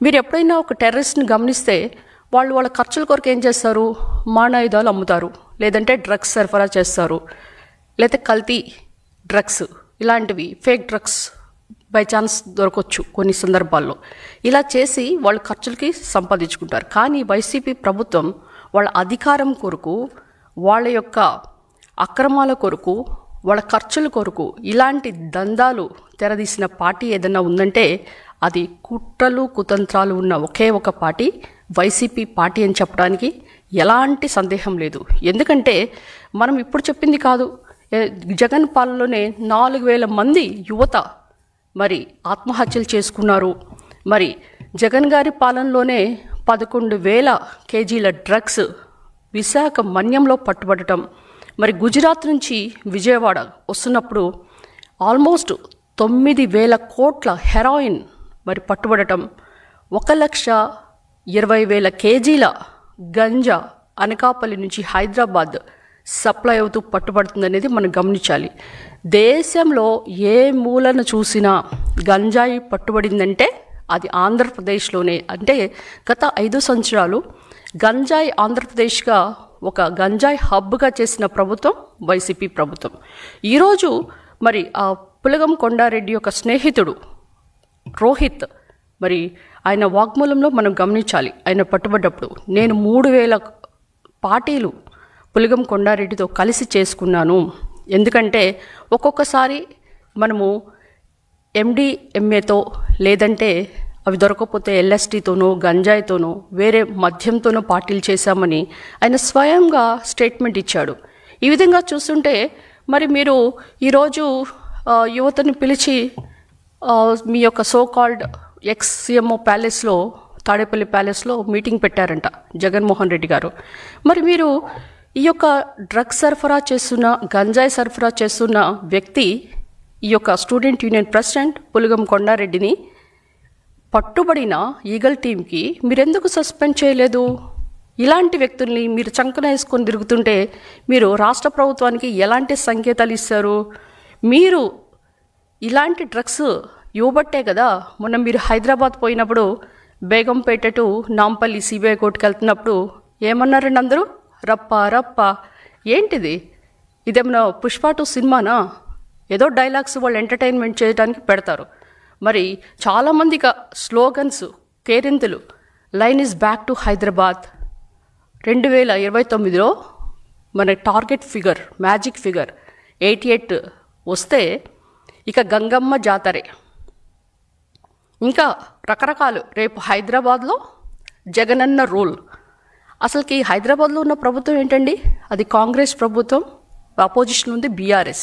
మీరు ఎప్పుడైనా ఒక టెర్రరిస్ట్ని గమనిస్తే వాళ్ళ ఖర్చుల కొరకు ఏం చేస్తారు? మారణాయుధాలు అమ్ముతారు, లేదంటే డ్రగ్స్ సరఫరా చేస్తారు, లేకపోతే కల్తీ డ్రగ్స్, ఇలాంటివి ఫేక్ డ్రగ్స్ బై ఛాన్స్ దొరకవచ్చు కొన్ని సందర్భాల్లో. ఇలా చేసి వాళ్ళ ఖర్చులకి సంపాదించుకుంటారు. కానీ వైసీపీ ప్రభుత్వం వాళ్ళ అధికారం కొరకు, వాళ్ళ యొక్క అక్రమాల కొరకు, వాళ్ళ ఖర్చుల కొరకు ఇలాంటి దందాలు తెరదీసిన పార్టీ ఏదైనా ఉందంటే అది కుట్రలు కుతంత్రాలు ఉన్న ఒకే ఒక పార్టీ వైసీపీ పార్టీ అని చెప్పడానికి ఎలాంటి సందేహం లేదు. ఎందుకంటే మనం ఇప్పుడు చెప్పింది కాదు, జగన్ పాలనలోనే 4,000 మంది యువత మరి ఆత్మహత్యలు చేసుకున్నారు. మరి జగన్ గారి పాలనలోనే 11,000 కేజీల డ్రగ్స్ విశాఖ మన్యంలో పట్టుబడటం, మరి గుజరాత్ నుంచి విజయవాడ వస్తున్నప్పుడు ఆల్మోస్ట్ 9,000 కోట్ల హెరాయిన్ మరి పట్టుబడటం, 1,20,000 కేజీల గంజా అనకాపల్లి నుంచి హైదరాబాద్ సప్లై అవుతూ పట్టుబడుతుందనేది మనం గమనించాలి. దేశంలో ఏ మూలను చూసినా గంజాయి పట్టుబడిందంటే అది ఆంధ్రప్రదేశ్లోనే. అంటే గత 5 సంవత్సరాలు గంజాయి ఆంధ్రప్రదేశ్గా ఒక గంజాయి హబ్గా చేసిన ప్రభుత్వం వైసీపీ ప్రభుత్వం. ఈరోజు మరి ఆ పులగం కొండారెడ్డి యొక్క స్నేహితుడు రోహిత్, మరి ఆయన వాగ్మూలంలో మనం గమనించాలి. ఆయన పట్టుబడ్డప్పుడు నేను 3,000 పార్టీలు పులగం కొండారెడ్డితో కలిసి చేసుకున్నాను. ఎందుకంటే ఒక్కొక్కసారి మనము MDMAతో లేదంటే అవి దొరకకపోతే LSDతోనో గంజాయితోనో వేరే మద్యంతోనో పార్టీలు చేశామని ఆయన స్వయంగా స్టేట్మెంట్ ఇచ్చాడు. ఈ విధంగా చూస్తుంటే మరి మీరు ఈరోజు యువతని పిలిచి మీ యొక్క సో కాల్డ్ ex-CMO ప్యాలెస్లో, తాడేపల్లి ప్యాలెస్లో మీటింగ్ పెట్టారంట జగన్మోహన్ రెడ్డి గారు. మరి మీరు ఈ యొక్క డ్రగ్స్ సరఫరా చేస్తున్న, గంజాయి సరఫరా చేస్తున్న వ్యక్తి, ఈ యొక్క స్టూడెంట్ యూనియన్ ప్రెసిడెంట్ పులగం కొండారెడ్డిని పట్టుబడిన ఈగల్ టీంకి మీరెందుకు సస్పెండ్ చేయలేదు? ఇలాంటి వ్యక్తుల్ని మీరు చంకన వేసుకొని తిరుగుతుంటే మీరు రాష్ట్ర ప్రభుత్వానికి ఎలాంటి సంకేతాలు ఇస్తారు? మీరు ఇలాంటి డ్రగ్స్ ఇవ్వబట్టే కదా మొన్న మీరు హైదరాబాద్ పోయినప్పుడు బేగంపేట టు నాంపల్లి CBI కోర్టుకు వెళ్తున్నప్పుడు ఏమన్నారండి అందరూ? రప్ప రప్ప. ఏంటిది? ఇదేమన్నా పుష్ప 2 సినిమానా? ఏదో డైలాగ్స్ వాళ్ళు ఎంటర్టైన్మెంట్ చేయడానికి పెడతారు. మరి చాలామంది స్లోగన్స్, కేరింతలు, line is back to Hyderabad. 2029లో మన టార్గెట్ ఫిగర్, మ్యాజిక్ ఫిగర్ 88 వస్తే ఇక గంగమ్మ జాతరే, ఇంకా రకరకాలు. రేపు హైదరాబాద్లో జగనన్న రూల్. అసలుకి హైదరాబాద్లో ఉన్న ప్రభుత్వం ఏంటండి? అది కాంగ్రెస్ ప్రభుత్వం, అపోజిషన్ ఉంది BRS.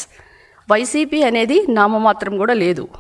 వైసీపీ అనేది నామమాత్రం కూడా లేదు.